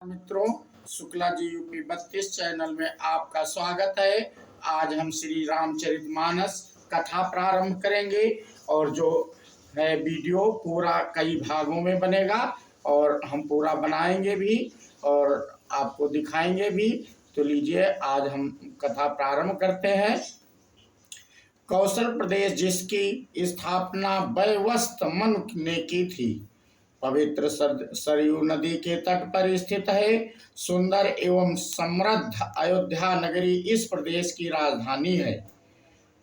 मित्रों, Shukla ji UP 32 channel में आपका स्वागत है। आज हम श्री रामचरितमानस कथा प्रारंभ करेंगे और जो है वीडियो पूरा कई भागों में बनेगा और हम पूरा बनाएंगे भी और आपको दिखाएंगे भी। तो लीजिए, आज हम कथा प्रारंभ करते हैं। कौशल प्रदेश जिसकी स्थापना वयवस्त मनु ने की थी, पवित्र सरयू नदी के तट पर स्थित है। सुंदर एवं समृद्ध अयोध्या नगरी इस प्रदेश की राजधानी है।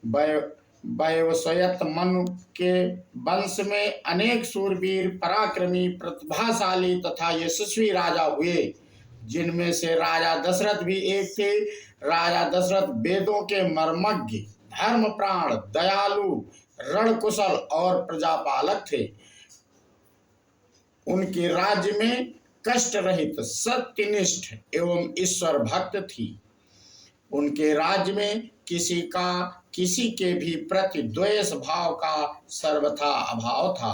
वयवस्वत मनु के वंश में अनेक सूरवीर, पराक्रमी, प्रतिभाशाली तथा यशस्वी राजा हुए, जिनमें से राजा दशरथ भी एक थे। राजा दशरथ वेदों के मर्मज्ञ, धर्मप्राण, दयालु, रणकुशल और प्रजापालक थे। उनके राज्य में कष्ट रहित, सत्यनिष्ठ एवं ईश्वर भक्त थी। उनके राज्य में किसी के भी प्रति द्वेष भाव का सर्वथा अभाव था।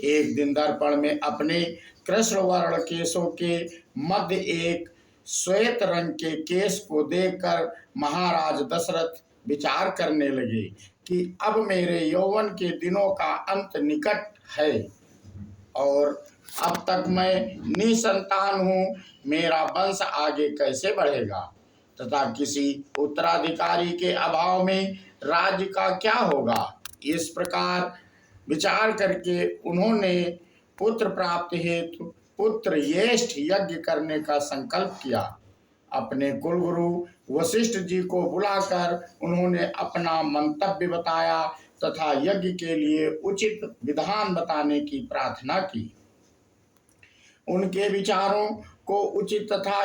एक दिन दर्पण में अपने कृष्ण वर्ण केशों के मध्य एक श्वेत रंग के केश को देखकर महाराज दशरथ विचार करने लगे कि अब मेरे यौवन के दिनों का अंत निकट है और अब तक मैं निसंतान हूँ। मेरा वंश आगे कैसे बढ़ेगा तथा किसी उत्तराधिकारी के अभाव में राज्य का क्या होगा। इस प्रकार विचार करके उन्होंने पुत्र प्राप्ति हेतु पुत्र यष्ट यज्ञ करने का संकल्प किया। अपने कुलगुरु वशिष्ठ जी को बुलाकर उन्होंने अपना मंतव्य बताया तथा यज्ञ के लिए उचित विधान बताने की प्रार्थना की। उनके विचारों को उचित तथा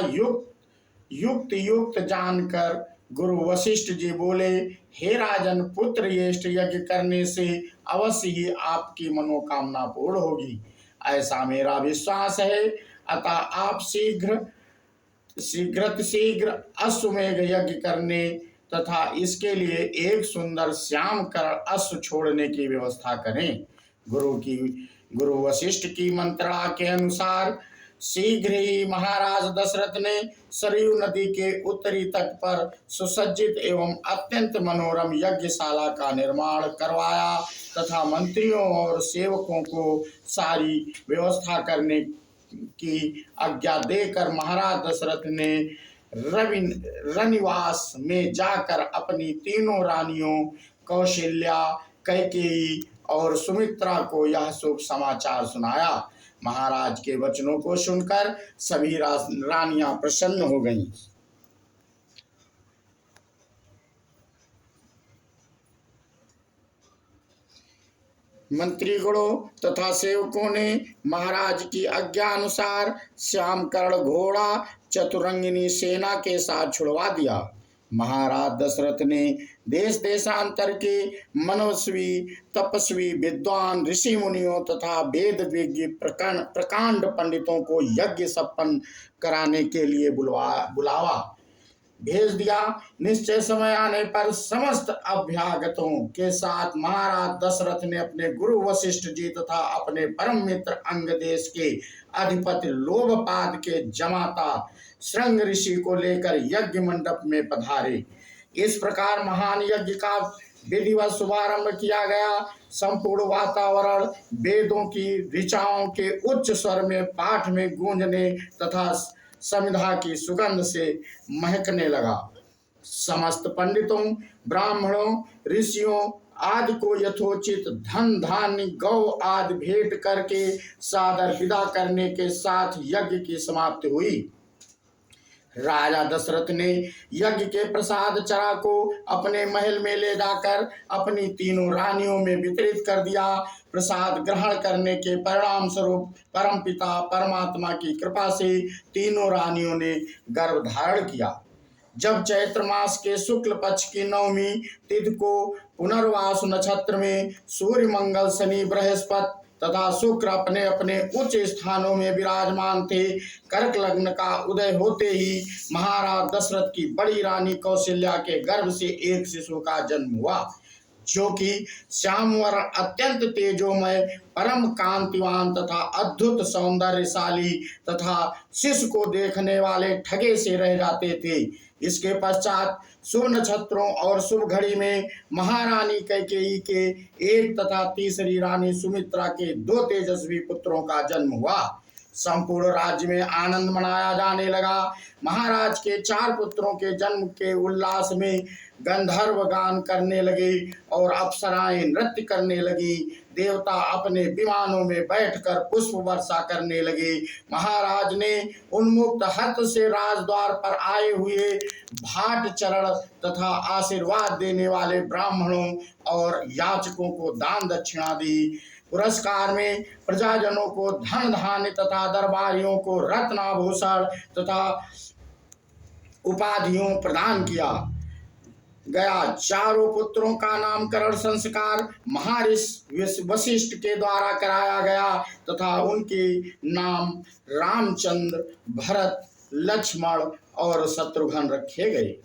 युक्त जानकर गुरु वशिष्ठ जी बोले, हे राजन, पुत्र यष्ट यज्ञ करने से अवश्य ही आपकी मनोकामना पूर्ण होगी, ऐसा मेरा विश्वास है। अतः आप शीघ्र अश्वमेध यज्ञ करने तथा इसके लिए एक सुंदर श्याम कर अश्व छोड़ने की व्यवस्था करें। गुरु वशिष्ठ की मंत्रणा के अनुसार शीघ्र ही महाराज दशरथ ने सरयू नदी के उत्तरी तट पर सुसज्जित एवं अत्यंत मनोरम यज्ञशाला का निर्माण करवाया तथा मंत्रियों और सेवकों को सारी व्यवस्था करने की आज्ञा देकर महाराज दशरथ ने रनिवास में जाकर अपनी तीनों रानियों कौशल्या, कैकेयी और सुमित्रा को यह शुभ समाचार सुनाया। महाराज के वचनों को सुनकर सभी रानियां प्रसन्न हो गईं। मंत्रीगणों तथा सेवकों ने महाराज की आज्ञा अनुसार श्यामकर्ण घोड़ा चतुरंगिनी सेना के साथ छुड़वा दिया। महाराज दशरथ ने देश देशांतर के मनस्वी, तपस्वी, विद्वान, ऋषि मुनियों तथा वेद विज्ञ प्रकांड पंडितों को यज्ञ संपन्न कराने के लिए बुलावा भेज दिया। निश्चय समय आने पर समस्त अभ्यागतों के साथ महाराज दशरथ ने अपने गुरु वशिष्ठ जी तथा अपने परम मित्र अंग देश के अधिपति लोभपाद के जमाता श्रृंग ऋषि को लेकर यज्ञ मंडप में पधारे। इस प्रकार महान यज्ञ का विधिवत शुभारंभ किया गया। संपूर्ण वातावरण वेदों की ऋचाओं के उच्च स्वर में पाठ में गूंजने तथा समिधा की सुगंध से महकने लगा। समस्त पंडितों, ब्राह्मणों, ऋषियों आदि को यथोचित धन धान्य, गौ आदि भेंट करके सादर विदा करने के साथ यज्ञ की समाप्ति हुई। राजा दशरथ ने यज्ञ के प्रसाद चरा को अपने महल में ले जाकर अपनी तीनों रानियों में वितरित कर दिया। प्रसाद ग्रहण करने के परिणाम स्वरूप परमपिता परमात्मा की कृपा से तीनों रानियों ने गर्भ धारण किया। जब चैत्र मास के शुक्ल पक्ष की नवमी तिथि को पुनर्वासु नक्षत्र में सूर्य, मंगल, शनि, बृहस्पति तथा शुक्र अपने अपने उच्च स्थानों में विराजमान थे, कर्क लग्न का उदय होते ही महाराज दशरथ की बड़ी रानी कौशल्या के गर्भ से एक शिशु का जन्म हुआ, जो कि श्यामवर अत्यंत तेजोमय, परम कांतिवान तथा अद्भुत सौंदर्यशाली तथा शिष्य को देखने वाले ठगे से रह जाते थे। इसके पश्चात शुभ नक्षत्रों और शुभ घड़ी में महारानी कैकेयी के एक तथा तीसरी रानी सुमित्रा के 2 तेजस्वी पुत्रों का जन्म हुआ। संपूर्ण राज्य में आनंद मनाया जाने लगा। महाराज के 4 पुत्रों के जन्म के उल्लास में गंधर्व गान करने लगे और अप्सराएं नृत्य करने लगी। देवता अपने विमानों में बैठकर पुष्प वर्षा करने लगे। महाराज ने उन्मुक्त हस्त से राजद्वार पर आए हुए भाट चरण तथा आशीर्वाद देने वाले ब्राह्मणों और याचकों को दान दक्षिणा दी। पुरस्कार में प्रजाजनों को धन धान्य तथा दरबारियों को रत्नाभूषण तथा उपाधियों प्रदान किया गया। 4 पुत्रों का नामकरण संस्कार महर्षि वशिष्ठ के द्वारा कराया गया तथा उनके नाम रामचंद्र, भरत, लक्ष्मण और शत्रुघ्न रखे गए।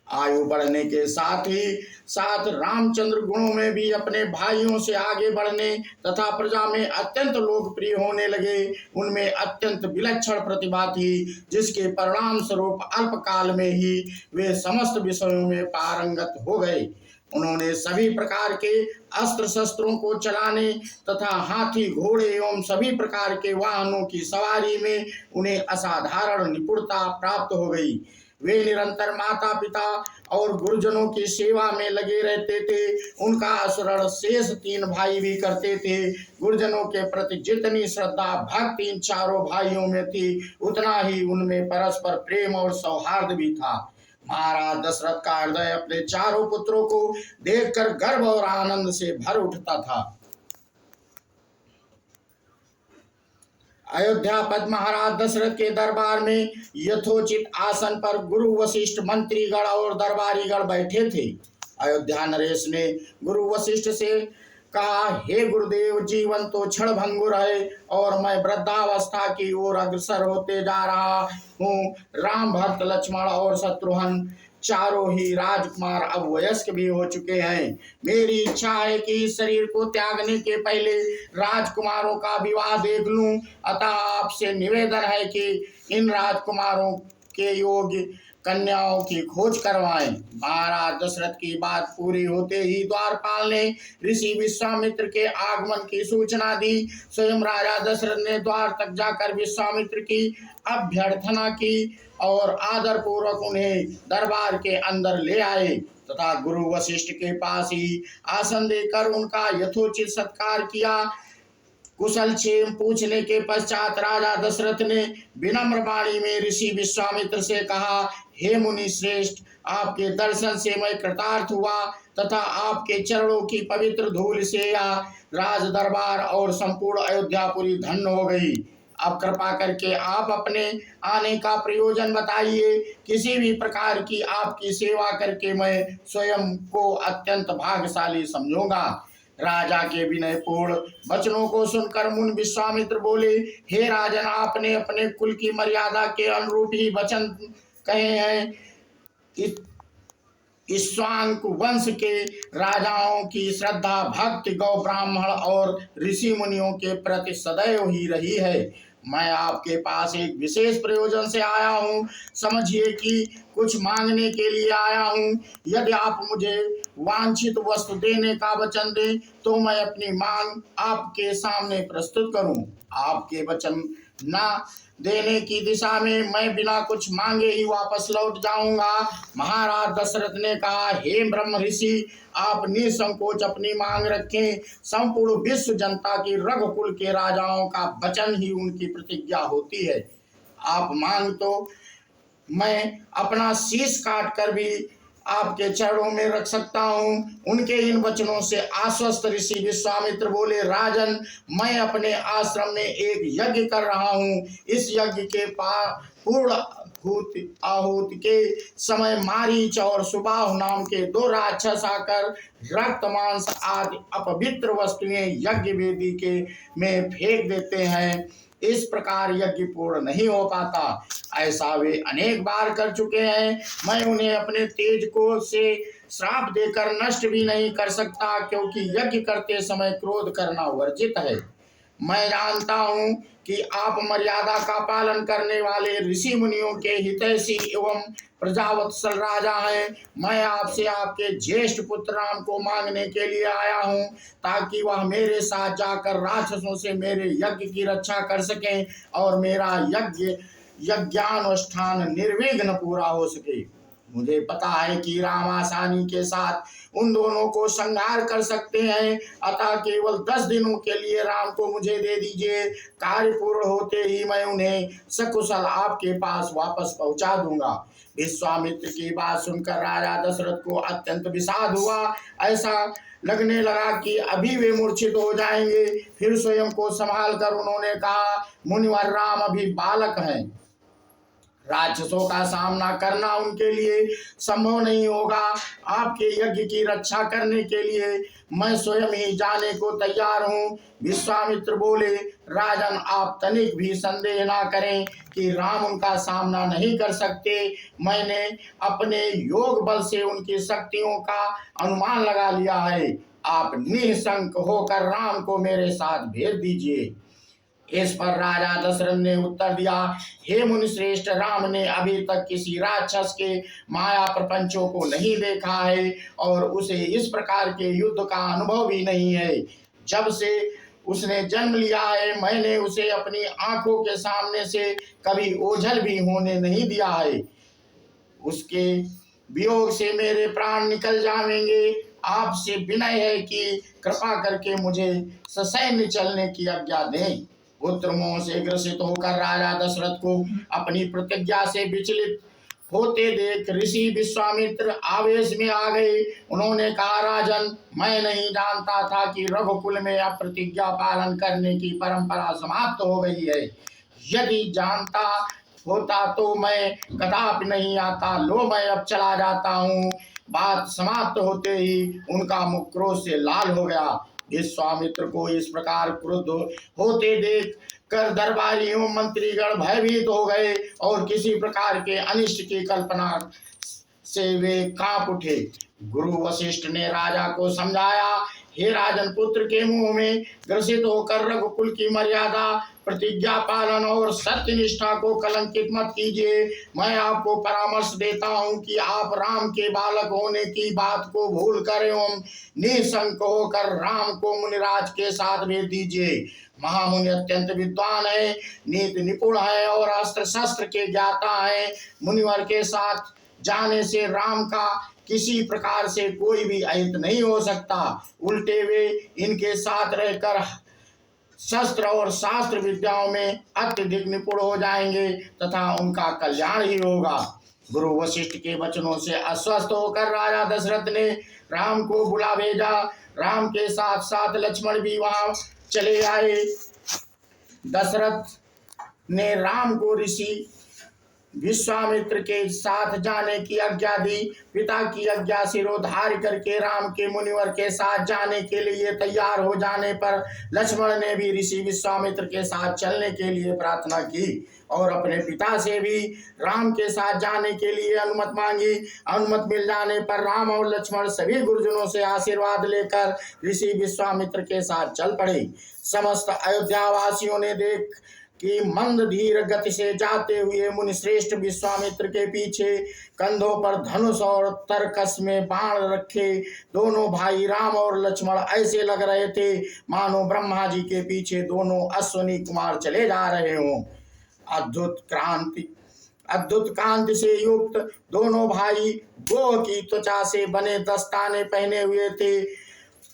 आयु बढ़ने के साथ ही साथ रामचंद्र गुणों में भी अपने भाइयों से आगे बढ़ने तथा प्रजा में अत्यंत लोकप्रिय होने लगे। उनमें अत्यंत विलक्षण प्रतिभा थी, जिसके परिणाम स्वरूप अल्पकाल में ही वे समस्त विषयों में पारंगत हो गए। उन्होंने सभी प्रकार के अस्त्र शस्त्रों को चलाने तथा हाथी, घोड़े एवं सभी प्रकार के वाहनों की सवारी में उन्हें असाधारण निपुणता प्राप्त हो गई। वे निरंतर माता पिता और गुरुजनों की सेवा में लगे रहते थे। उनका अनुसरण शेष 3 भाई भी करते थे। गुरुजनों के प्रति जितनी श्रद्धा भक्ति इन 4 भाइयों में थी, उतना ही उनमें परस्पर प्रेम और सौहार्द भी था। महाराज दशरथ का हृदय अपने 4 पुत्रों को देखकर गर्व और आनंद से भर उठता था। अयोध्यापति महाराज दशरथ के दरबार में यथोचित आसन पर गुरु वशिष्ठ, मंत्रीगण और दरबारीगण बैठे थे। अयोध्या नरेश ने गुरु वशिष्ठ से कहा, हे गुरुदेव, जीवन तो क्षणभंगुर है और मैं वृद्धावस्था की ओर अग्रसर होते जा रहा हूँ। राम, भरत, लक्ष्मण और शत्रुघ्न 4 ही राजकुमार अब वयस्क भी हो चुके हैं। मेरी इच्छा है कि इस शरीर को त्यागने के पहले राजकुमारों का विवाह देख लूं। अतः आपसे निवेदन है कि इन राजकुमारों के योग्य कन्याओं की खोज करवाएं। महाराज दशरथ की बात पूरी होते ही द्वारपाल ने ऋषि विश्वामित्र के आगमन की सूचना दी। स्वयं राजा दशरथ ने द्वार तक जाकर विश्वामित्र की अभ्यर्थना की और आदर पूर्वक उन्हें दरबार के अंदर ले आए तथा गुरु वशिष्ठ के पास ही आसन देकर उनका यथोचित सत्कार किया। कुशल क्षेम पूछने के पश्चात राजा दशरथ ने विनम्र वाणी में ऋषि विश्वामित्र से कहा, हे मुनि श्रेष्ठ, आपके दर्शन से मैं कृतार्थ हुआ तथा आपके चरणों की पवित्र धूल से यह राज दरबार और संपूर्ण अयोध्यापुरी धन्य हो गई। अब कृपा करके आप अपने आने का प्रयोजन बताइए। किसी भी प्रकार की आपकी सेवा करके मैं स्वयं को अत्यंत भाग्यशाली समझूंगा। राजा के विनयपूर्ण वचनों को सुनकर मुनि विश्वामित्र बोले, हे राजन, आपने अपने कुल की मर्यादा के अनुरूप ही वचन कहे हैं। इक्ष्वाकु वंश के राजाओं की श्रद्धा भक्ति गौ ब्राह्मण और ऋषि मुनियों के प्रति सदैव ही रही है। मैं आपके पास एक विशेष प्रयोजन से आया हूँ। समझिए कि कुछ मांगने के लिए आया हूँ। यदि आप मुझे वांछित वस्तु देने का वचन दें तो मैं अपनी मांग आपके सामने प्रस्तुत करूँ। आपके वचन न देने की दिशा में मैं बिना कुछ मांगे ही वापस लौट जाऊंगा। महाराज दशरथ ने कहा, हे ब्रह्म ऋषि, आप निसंकोच अपनी मांग रखें। संपूर्ण विश्व जनता की रघुकुल के राजाओं का वचन ही उनकी प्रतिज्ञा होती है। आप मांग तो मैं अपना शीश काट कर भी आपके चरणों में रख सकता हूँ। उनके इन वचनों से आश्वस्त ऋषि विश्वामित्र बोले, राजन, मैं अपने आश्रम में एक यज्ञ कर रहा हूँ। इस यज्ञ के पूर्ण आहुति के समय मारीच और सुबाहु नाम के 2 राक्षस आकर रक्त मांस आदि अपवित्र वस्तुएं यज्ञ वेदी के में फेंक देते हैं। इस प्रकार यज्ञ पूर्ण नहीं हो पाता। ऐसा वे अनेक बार कर चुके हैं। मैं उन्हें अपने तेज को से श्राप देकर नष्ट भी नहीं कर सकता, क्योंकि यज्ञ करते समय क्रोध करना वर्जित है। मैं जानता हूँ कि आप मर्यादा का पालन करने वाले ऋषि मुनियों के हितैषी एवं प्रजावत्सल राजा हैं। मैं आपसे आपके ज्येष्ठ पुत्र राम को मांगने के लिए आया हूँ, ताकि वह मेरे साथ जाकर राक्षसों से मेरे यज्ञ की रक्षा कर सकें और मेरा यज्ञानुष्ठान निर्विघ्न पूरा हो सके। मुझे पता है कि राम आसानी के साथ उन दोनों को संहार कर सकते हैं, अतः केवल 10 दिनों के लिए राम को मुझे दे दीजिए। कार्य पूर्ण होते ही मैं उन्हें सकुशल आपके पास वापस पहुंचा दूंगा। विश्वामित्र की बात सुनकर राजा दशरथ को अत्यंत विषाद हुआ। ऐसा लगने लगा कि अभी वे मूर्छित हो जाएंगे। फिर स्वयं को संभाल कर उन्होंने कहा, मुनिवर राम अभी बालक हैं, राक्षसों का सामना करना उनके लिए संभव नहीं होगा। आपके यज्ञ की रक्षा करने के लिए मैं स्वयं ही जाने को तैयार हूँ। विश्वामित्र बोले, राजन आप तनिक भी संदेह ना करें कि राम उनका सामना नहीं कर सकते। मैंने अपने योग बल से उनकी शक्तियों का अनुमान लगा लिया है। आप निःशंक होकर राम को मेरे साथ भेज दीजिए। इस पर राजा दशरथ ने उत्तर दिया, हे मुनि श्रेष्ठ, राम ने अभी तक किसी राक्षस के माया प्रपंचों को नहीं देखा है और उसे इस प्रकार के युद्ध का अनुभव भी नहीं है। जब से उसने जन्म लिया है, मैंने उसे अपनी आंखों के सामने से कभी ओझल भी होने नहीं दिया है। उसके वियोग से मेरे प्राण निकल जाएंगे। आपसे विनय है कि कृपा करके मुझे ससैन्य चलने की आज्ञा दें। पुत्र मोह से ग्रसित होकर राजा दशरथ को अपनी प्रतिज्ञा से विचलित होते देख ऋषि विश्वामित्र आवेश में आ गए। उन्होंने कहा, राजन, मैं नहीं जानता था कि रघुकुल में अब प्रतिज्ञा पालन करने की परंपरा समाप्त हो गई है। यदि जानता होता तो मैं कदापि नहीं आता। लो, मैं अब चला जाता हूँ। बात समाप्त होते ही उनका मुख क्रोध से लाल हो गया। विश्वामित्र को इस प्रकार क्रुद्ध होते देख कर दरबारी एवं मंत्रीगण भयभीत हो गए और किसी प्रकार के अनिष्ट की कल्पना से वे कांप उठे। गुरु वशिष्ठ ने राजा को समझाया, हे राजन पुत्र के मुंह में ग्रसित होकर रघुकुल की मर्यादा, प्रतिज्ञा पालन और सत्य निष्ठा को कलंकित मत कीजिए। मैं आपको परामर्श देता हूं कि आप राम के बालक होने की बात को भूल कर एवं निःशंक होकर राम को मुनिराज के साथ भेज दीजिए। महामुनि अत्यंत विद्वान है, नीति निपुण है और अस्त्र शस्त्र के ज्ञाता है। मुनिवर के साथ जाने से राम का किसी प्रकार से कोई भी अहित नहीं हो सकता। उल्टे वे इनके साथ रहकर शस्त्र और शास्त्र विद्याओं में अत्यधिक निपुण हो जाएंगे तथा उनका कल्याण ही होगा। गुरु वशिष्ठ के वचनों से आश्वस्त होकर राजा दशरथ ने राम को बुला भेजा। राम के साथ साथ लक्ष्मण भी वहां चले आए। दशरथ ने राम को ऋषि विश्वामित्र के साथ जाने की आज्ञा दी। पिता की आज्ञा सिरोधार्य करके राम के मुनिवर के साथ जाने के लिए तैयार हो जाने पर लक्ष्मण ने भी ऋषि विश्वामित्र के साथ चलने के लिए प्रार्थना की और अपने पिता से भी राम के साथ जाने के लिए अनुमति मांगी। अनुमति मिल जाने पर राम और लक्ष्मण सभी गुरुजनों से आशीर्वाद लेकर ऋषि विश्वामित्र के साथ चल पड़े। समस्त अयोध्या वासियों ने देख कि मंद धीर गति से जाते हुए मुनि श्रेष्ठ विश्वामित्र के पीछे कंधों पर धनुष और तरकस में बाण रखे दोनों भाई राम और लक्ष्मण ऐसे लग रहे थे मानो ब्रह्मा जी के पीछे दोनों अश्वनी कुमार चले जा रहे हों। अद्भुत कांति से युक्त दोनों भाई गोह की त्वचा से बने दस्ताने पहने हुए थे।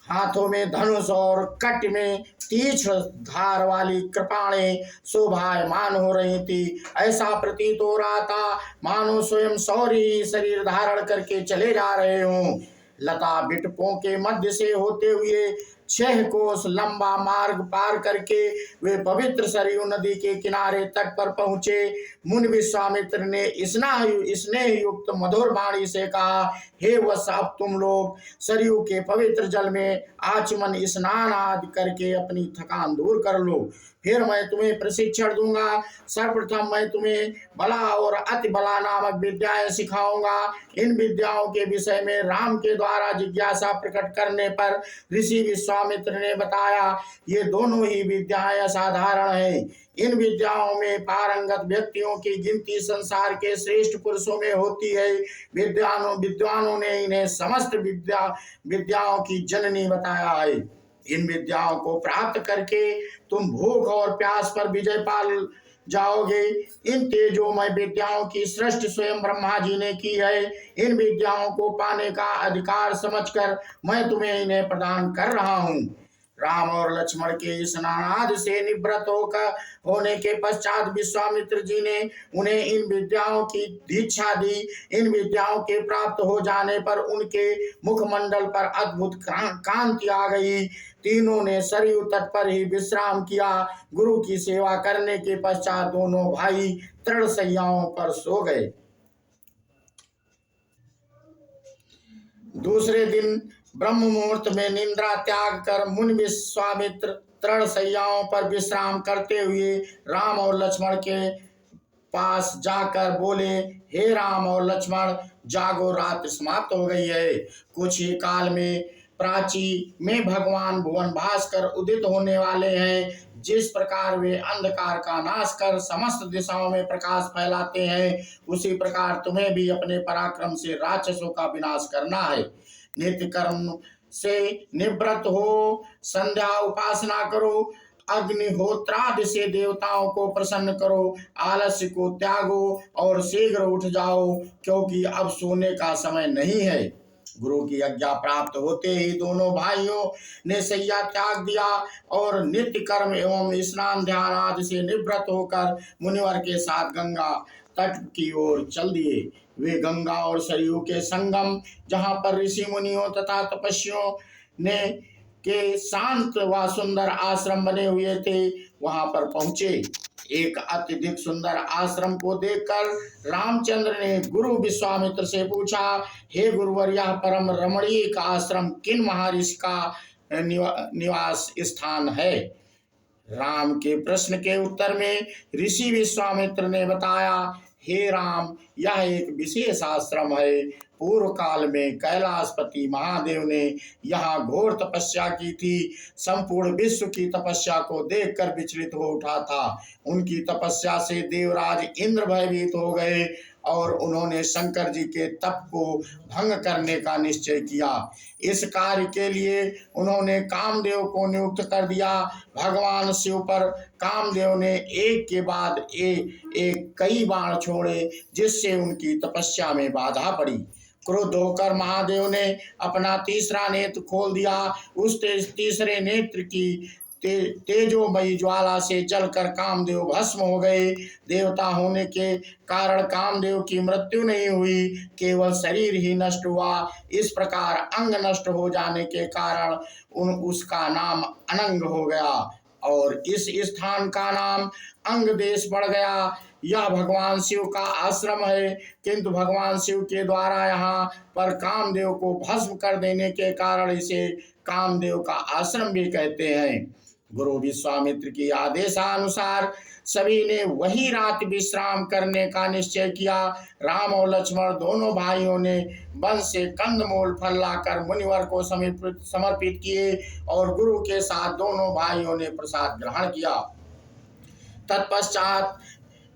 हाथों में धनुष और कट में तीक्ष्ण धार वाली कृपाणें शोभायमान हो रही थी। ऐसा प्रतीत हो रहा था मानो स्वयं शौर्य शरीर धारण करके चले जा रहे हों। लता बिटपों के मध्य से होते हुए 6 कोस लंबा मार्ग पार करके वे पवित्र सरयू नदी के किनारे तट पर पहुंचे। मुनि विश्वामित्र ने स्नेह युक्त मधुर वाणी से कहा, हे वत्स, अब तुम लोग सरयू के पवित्र जल में आचमन स्नान आदि करके अपनी थकान दूर कर लो। फिर मैं तुम्हें प्रशिक्षण दूंगा। सर्वप्रथम मैं तुम्हें बला और अति बला नामक विद्याएं सिखाऊंगा। इन विद्याओं के विषय में राम के द्वारा जिज्ञासा प्रकट करने पर ऋषि विश्वामित्र ने बताया, ये दोनों ही विद्याएं असाधारण हैं। इन विद्याओं में पारंगत व्यक्तियों की गिनती संसार के श्रेष्ठ पुरुषों में होती है। विद्वानों ने इन्हें समस्त विद्याओं की जननी बताया है। इन विद्याओं को प्राप्त करके तुम भूख और प्यास पर विजय पाल जाओगे। इन तेजोमय विद्याओं की सृष्टि स्वयं ब्रह्मा जी ने की है। इन विद्याओं को पाने का अधिकार समझकर मैं तुम्हें इन्हें प्रदान कर रहा हूँ। राम और लक्ष्मण के स्नानादि से निवृत्त होकर होने के पश्चात विश्वामित्र जी ने उन्हें इन विद्याओं की दीक्षा दी। इन विद्याओं के प्राप्त हो जाने पर उनके मुखमंडल पर अद्भुत कांति आ गई। तीनों ने सरयू तट पर ही विश्राम किया। गुरु की सेवा करने के पश्चात दोनों भाई तृण शैयाओं पर सो गए। दूसरे दिन ब्रह्म मुहूर्त में निद्रा त्याग कर मुनि विश्वामित्र तृण शैयाओं पर विश्राम करते हुए राम और लक्ष्मण के पास जाकर बोले, हे राम और लक्ष्मण, जागो, रात समाप्त हो गई है। कुछ ही काल में प्राची में भगवान भुवन भास्कर उदित होने वाले हैं। जिस प्रकार वे अंधकार का नाश कर समस्त दिशाओं में प्रकाश फैलाते हैं, उसी प्रकार तुम्हें भी अपने पराक्रम से राक्षसों का विनाश करना है। नित्य कर्म से निवृत्त हो, संध्या उपासना करो, अग्निहोत्रादि से देवताओं को प्रसन्न करो, आलस्य को त्यागो और शीघ्र उठ जाओ, क्योंकि अब सोने का समय नहीं है। गुरु की आज्ञा प्राप्त होते ही दोनों भाइयों ने शैया त्याग दिया और नित्य कर्म एवं स्नान ध्यान आदि से निवृत्त होकर मुनिवर के साथ गंगा तट की ओर चल दिए। वे गंगा और सरयू के संगम, जहाँ पर ऋषि मुनियों तथा तपस्वियों ने के शांत व सुंदर आश्रम बने हुए थे, वहां पर पहुंचे। एक अत्यधिक सुंदर आश्रम को देखकर रामचंद्र ने गुरु विश्वामित्र से पूछा, हे गुरुवर, यह परम रमणीक आश्रम किन महर्षि का निवास स्थान है? राम के प्रश्न के उत्तर में ऋषि विश्वामित्र ने बताया, हे राम, यह एक विशेष आश्रम है। पूर्व काल में कैलाशपति महादेव ने यहाँ घोर तपस्या की थी। संपूर्ण विश्व की तपस्या को देखकर विचलित हो उठा था। उनकी तपस्या से देवराज इंद्र भयभीत हो गए और उन्होंने शंकर जी के तप को भंग करने का निश्चय किया। इस कार्य के लिए उन्होंने कामदेव को नियुक्त कर दिया। भगवान शिव पर कामदेव ने एक के बाद एक कई बाण छोड़े, जिससे उनकी तपस्या में बाधा पड़ी। क्रुद्ध होकर महादेव ने अपना तीसरा नेत्र खोल दिया। उस तीसरे नेत्र की तेजोमयी ज्वाला से जलकर कामदेव भस्म हो गए। देवता होने के कारण कामदेव की मृत्यु नहीं हुई, केवल शरीर ही नष्ट हुआ। इस प्रकार अंग नष्ट हो जाने के कारण उसका नाम अनंग हो गया और इस स्थान का नाम अंग देश पड़ गया। यह भगवान शिव का आश्रम है, किंतु भगवान शिव के द्वारा यहाँ पर कामदेव को भस्म कर देने के कारण इसे कामदेव का आश्रम भी कहते हैं। गुरु विश्वामित्र की आदेशानुसार सभी ने वही रात विश्राम करने का निश्चय किया। राम और लक्ष्मण दोनों भाइयों ने वन से कंदमूल फल लाकर मुनिवर को समर्पित किए और गुरु के साथ दोनों भाइयों ने प्रसाद ग्रहण किया। तत्पश्चात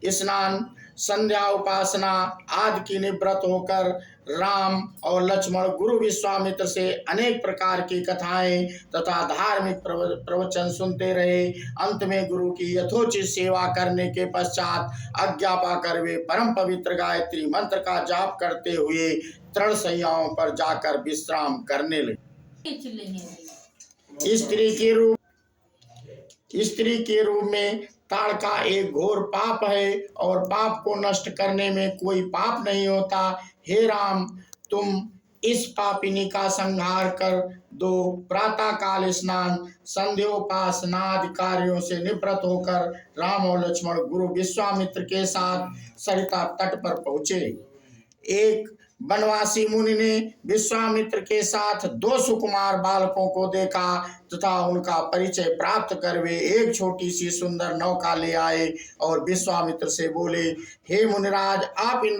स्नान, संध्या, उपासना आदि की निवृत्त होकर राम और लक्ष्मण गुरु विश्वामित्र से अनेक प्रकार की कथाएं तथा धार्मिक प्रवचन सुनते रहे। अंत में गुरु की यथोचित सेवा करने के पश्चात आज्ञा पाकर वे परम पवित्र गायत्री मंत्र का जाप करते हुए तृण शैयाओं पर जाकर विश्राम करने लगे। स्त्री के रूप में ताड़का एक घोर पाप है और पाप को नष्ट करने में कोई पाप नहीं होता। हे राम, तुम इस पापिनी का संहार कर दो। प्रातः काल स्नान, संध्योपासना आदि कार्यों से निवृत्त होकर राम और लक्ष्मण गुरु विश्वामित्र के साथ सरिता तट पर पहुंचे। एक वनवासी मुनि ने विश्वामित्र के साथ 2 सुकुमार बालकों को देखा तथा उनका परिचय प्राप्त कर वे एक छोटी सी सुंदर नौका ले आए और विश्वामित्र से बोले, हे मुनिराज, आप इन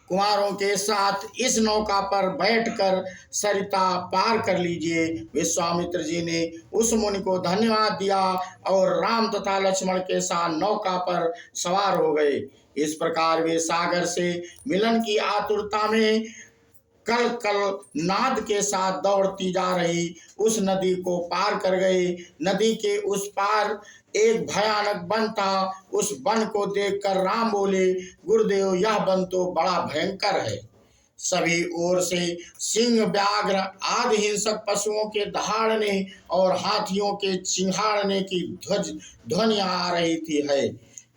कुमारों के साथ इस नौका पर बैठकर सरिता पार कर लीजिए। विश्वामित्र जी ने उस मुनि को धन्यवाद दिया और राम तथा लक्ष्मण के साथ नौका पर सवार हो गए। इस प्रकार वे सागर से मिलन की आतुरता में कल कल नाद के साथ दौड़ती जा रही उस नदी को पार कर गए। नदी के उस पार एक भयानक वन था। उस वन को देखकर राम बोले, गुरुदेव, यह वन तो बड़ा भयंकर है। सभी ओर से सिंह, व्याघ्र आदि हिंसक पशुओं के दहाड़ने और हाथियों के चिंघाड़ने की ध्वनियां आ रही थी है।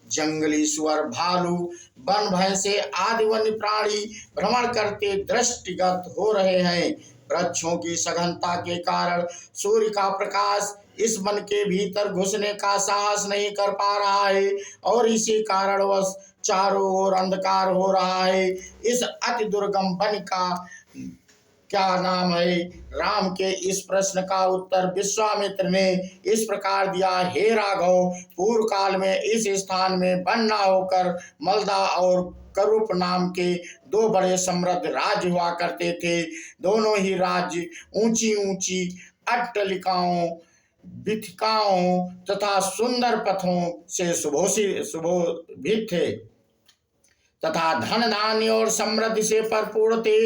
जंगली सुअर, भालू, वन भैंसे आदि वन्य प्राणी भ्रमण करते दृष्टिगत हो रहे हैं। वृक्षों की सघनता के कारण सूर्य का प्रकाश इस वन के भीतर घुसने का साहस नहीं कर पा रहा है और इसी कारणवश चारों ओर अंधकार हो रहा है। इस अति दुर्गम वन का क्या नाम है? राम के इस प्रश्न का उत्तर विश्वामित्र ने इस प्रकार दिया, हे राघव, पूर्व काल में इस स्थान में वन न होकर मलदा और करूप नाम के 2 बड़े समृद्ध राज्य हुआ करते थे। दोनों ही राज्य ऊंची ऊंची अट्टलिकाओं, भिथिकाओं तथा सुंदर पथों से सुशोभित थे तथा धन धान्य और समृद्धि से भरपूर थे।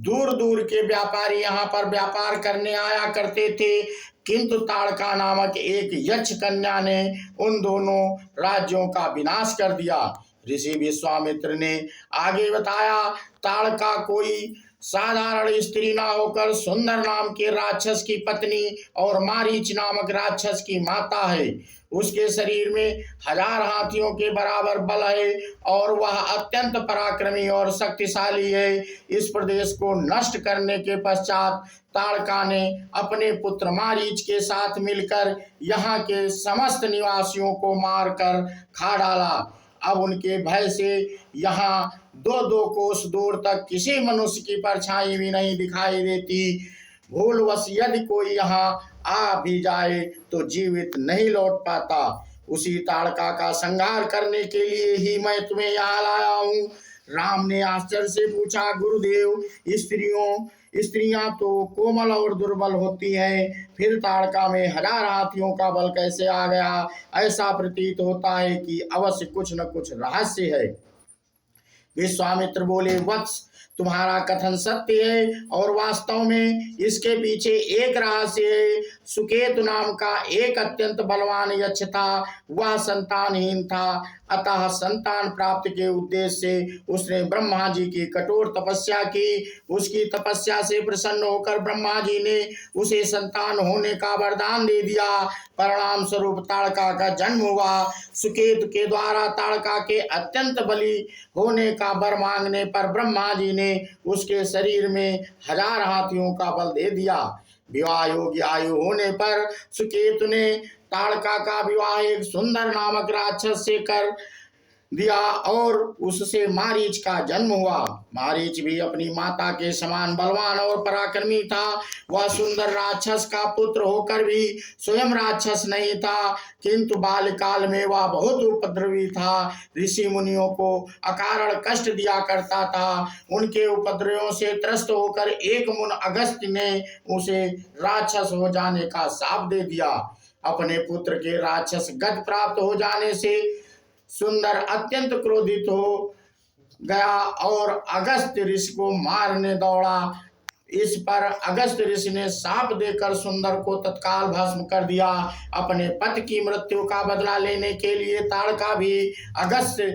दूर दूर के व्यापारी यहाँ पर व्यापार करने आया करते थे। किंतु ताड़का नामक एक यक्ष कन्या ने उन दोनों राज्यों का विनाश कर दिया। ऋषि विश्वामित्र ने आगे बताया, ताड़का कोई साधारण स्त्री ना होकर सुंदर नाम के राक्षस की पत्नी और मारीच नामक राक्षस की माता है। उसके शरीर में 1000 हाथियों के बराबर बल है और वह अत्यंत पराक्रमी और शक्तिशाली है। इस प्रदेश को नष्ट करने के पश्चात ताड़का ने अपने पुत्र मारीच के साथ मिलकर यहाँ के समस्त निवासियों को मारकर खा डाला। अब उनके भय से यहाँ 2-2 कोस दूर तक किसी मनुष्य की परछाई भी नहीं दिखाई देती। भूलवश यदि कोई यहाँ आ भी जाए तो जीवित नहीं लौट पाता। उसी ताड़का का संहार करने के लिए ही मैं तुम्हें यहाँ लाया हूँ। राम ने आश्चर्य से पूछा, गुरुदेव, स्त्रियां तो कोमल और दुर्बल होती हैं, फिर ताड़का में 1000 हाथियों का बल कैसे आ गया? ऐसा प्रतीत होता है कि अवश्य कुछ न कुछ रहस्य है। विश्वामित्र बोले, वत्स, तुम्हारा कथन सत्य है और वास्तव में इसके पीछे एक रहस्य है। सुकेतु नाम का एक अत्यंत बलवान यक्ष था। वह संतानहीन था, अतः संतान प्राप्ति के उद्देश्य से उसने ब्रह्मा जी की कठोर तपस्या की। उसकी तपस्या से प्रसन्न होकर ब्रह्मा जी ने उसे संतान होने का वरदान दे दिया। परिणाम स्वरूप ताड़का का जन्म हुआ। सुकेतु के द्वारा ताड़का के अत्यंत बली होने का वर मांगने पर ब्रह्मा जी ने उसके शरीर में 1000 हाथियों का बल दे दिया। विवाह योग्य आयु होने पर सुकेतु ने ताड़का का विवाह एक सुंदर नामक राक्षस से कर दिया और उससे मारीच का जन्म हुआ। मारीच भी अपनी माता के समान बलवान और पराक्रमी था। वह सुंदर राक्षस का पुत्र होकर भी स्वयं राक्षस नहीं था, किंतु बाल्यकाल में वह बहुत उपद्रवी था। ऋषि मुनियों को अकारण कष्ट दिया करता था। उनके उपद्रवों से त्रस्त होकर एक मुनि अगस्त्य ने उसे राक्षस हो जाने का शाप दे दिया। अपने पुत्र के राक्षस गति प्राप्त हो जाने से सुंदर अत्यंत क्रोधित हो गया और अगस्त्य ऋषि को मारने दौड़ा। इस पर अगस्त्य ऋषि ने शाप देकर सुंदर को तत्काल भस्म कर दिया। अपने पति की मृत्यु का बदला लेने के लिए ताड़का भी अगस्त्य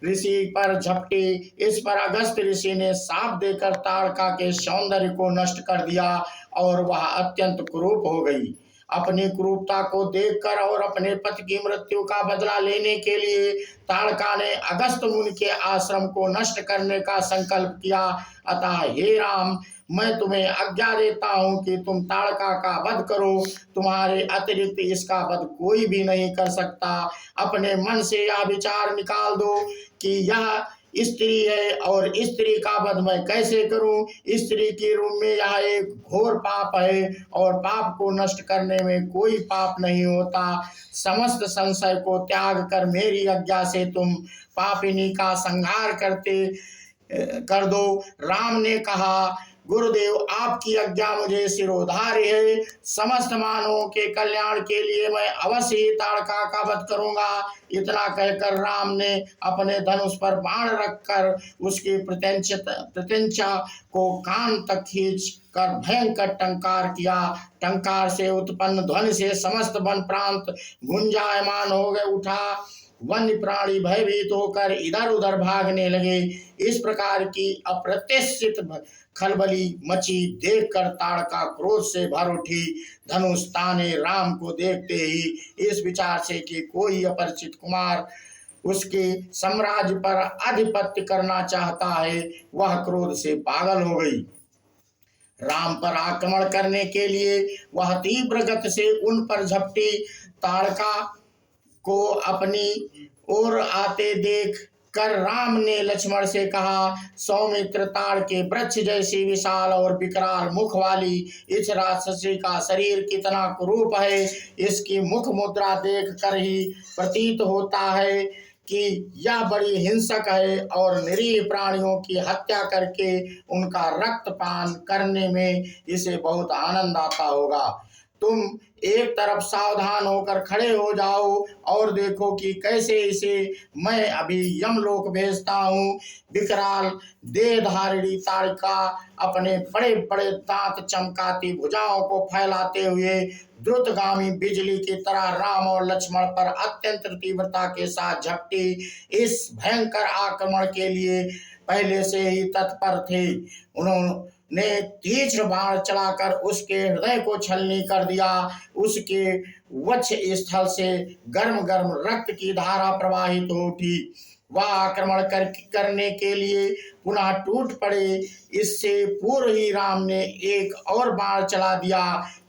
ऋषि पर झपटी। इस पर अगस्त्य ऋषि ने शाप देकर ताड़का के सौंदर्य को नष्ट कर दिया और वह अत्यंत क्रूप हो गई। अपनी क्रूरता को देखकर और अपने पति की मृत्यु का बदला लेने के लिए ताड़का ने अगस्त्य मुनि के आश्रम को नष्ट करने का संकल्प किया। अतः हे राम, मैं तुम्हें आज्ञा देता हूँ कि तुम ताड़का का वध करो। तुम्हारे अतिरिक्त इसका वध कोई भी नहीं कर सकता। अपने मन से यह विचार निकाल दो कि यह स्त्री है और स्त्री का वध मैं कैसे करूं? स्त्री के रूप में यह एक घोर पाप है और पाप को नष्ट करने में कोई पाप नहीं होता। समस्त संशय को त्याग कर मेरी आज्ञा से तुम पापिनी का संहार कर दो। राम ने कहा, गुरुदेव आपकी आज्ञा मुझे सिरोधार्य है। समस्त मानवों के कल्याण के लिए मैं अवश्य ही ताड़का का वध करूंगा। इतना कहकर राम ने अपने धनुष पर बाण रखकर उसकी प्रत्यंचा को कान तक खींच कर भयंकर टंकार किया। टंकार से उत्पन्न ध्वनि से समस्त वन प्रांत गुंजायमान हो गए उठा। वन्य प्राणी भयभीत होकर इधर उधर भागने लगे। इस प्रकार की अप्रत्याशित खलबली मची देखकर ताड़का क्रोध से भर उठी। धनुष ताने राम को देखते ही इस विचार से कि कोई अपरिचित कुमार उसके साम्राज्य पर आधिपत्य करना चाहता है, वह क्रोध से पागल हो गई। राम पर आक्रमण करने के लिए वह तीव्र गति से उन पर झपटी। ताड़का को अपनी ओर आते देख कर राम ने लक्ष्मण से कहा, सौमित्र ताड़ के वृक्ष जैसी विशाल और विकराल मुख वाली इस राक्षसी का शरीर कितना कुरूप है। इसकी मुख मुद्रा देख कर ही प्रतीत होता है कि यह बड़ी हिंसक है और निरीह प्राणियों की हत्या करके उनका रक्तपान करने में इसे बहुत आनंद आता होगा। तुम एक तरफ सावधान होकर खड़े हो जाओ और देखो कि कैसे इसे मैं अभी यमलोक भेजता हूँ। विकराल देहधारिणी ताड़का अपने बड़े बड़े दांत चमकाती भुजाओं को फैलाते हुए द्रुतगामी बिजली की तरह राम और लक्ष्मण पर अत्यंत तीव्रता के साथ झपटी। इस भयंकर आक्रमण के लिए पहले से ही तत्पर थे। उन्होंने तीक्ष्ण बाण चलाकर उसके हृदय को छलनी कर दिया। उसके वक्ष स्थल से गर्म गर्म रक्त की धारा प्रवाहित हो उठी। वह आक्रमण करने के लिए पुनः टूट पड़े। इससे पूर्व ही राम ने एक और बाण चला दिया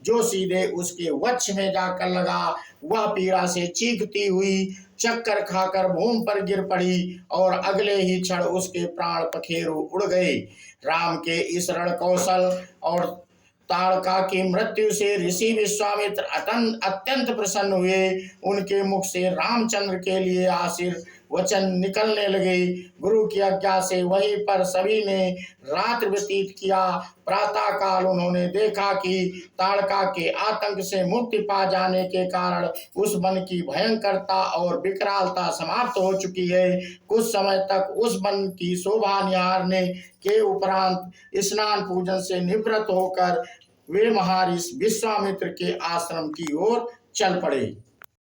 जो सीधे उसके वक्ष में जाकर लगा। वह पीड़ा से चीखती हुई चक्कर खाकर भूमि पर गिर पड़ी और अगले ही क्षण उसके प्राण पखेरु उड़ गए। राम के इस रण कौशल और ताड़का की मृत्यु से ऋषि विश्वामित्र अत्यंत प्रसन्न हुए। उनके मुख से रामचंद्र के लिए आशीर्वचन निकलने लगे। गुरु की आज्ञा से वहीं पर सभी ने रात्रि व्यतीत किया। प्रातः काल उन्होंने देखा कि ताड़का के आतंक से मुक्ति पा जाने के कारण उस वन की भयंकरता और विकरालता समाप्त हो चुकी है। कुछ समय तक उस वन की शोभा निहारने के उपरांत स्नान पूजन से निवृत्त होकर वे महर्षि विश्वामित्र के आश्रम की ओर चल पड़े।